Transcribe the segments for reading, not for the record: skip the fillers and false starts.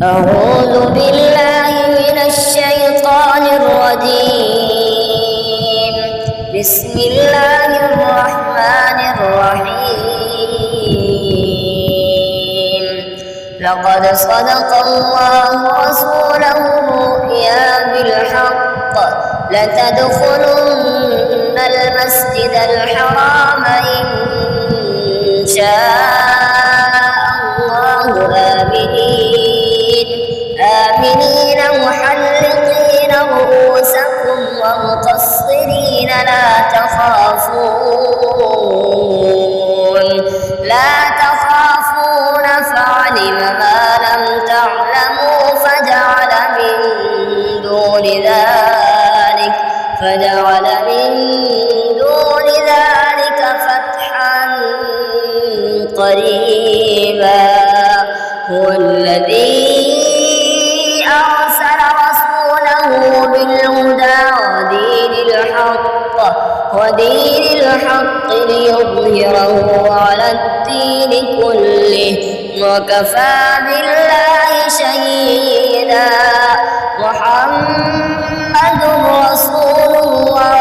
أعوذ بالله من الشيطان الرجيم. بسم الله الرحمن الرحيم. لقد صدق الله رسوله الرؤيا بالحق لتدخلن المسجد الحرام إن شاء الله آمنين محلقين رؤوسكم ومقصرين لا تخافون فعلم ما لم تعلموا فجعل من دون ذلك فتحا قريبا. هو الذي أرسل رسوله بالهدى ودين الحق ليظهره على الدين كله وكفى بالله شهيدا. محمد رسول الله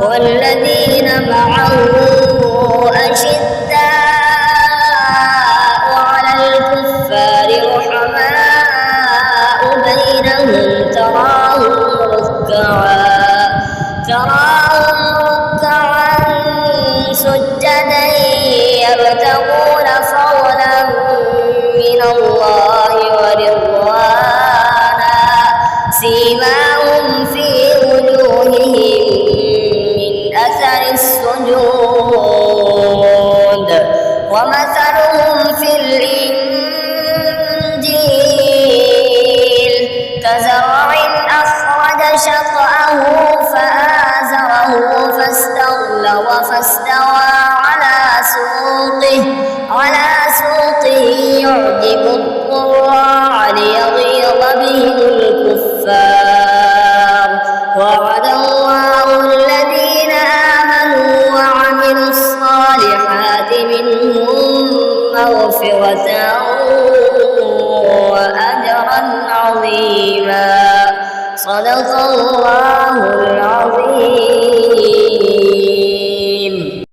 والذين معه أشداء على الكفار رحماء بينهم تراهم ركعا سجدا يبتغون فضلا من الله ورضوانا سيماهم في وجوههم من أثر السجود ومثلهم في الإنجيل كزرع أخرج شطأه فآزره فاستوى على سوقه يعجب الضراع ليغيظ بهم الكفار. وعد الله الذين آمنوا وعملوا الصالحات منهم مغفرة وأجرا عظيما. صدق الله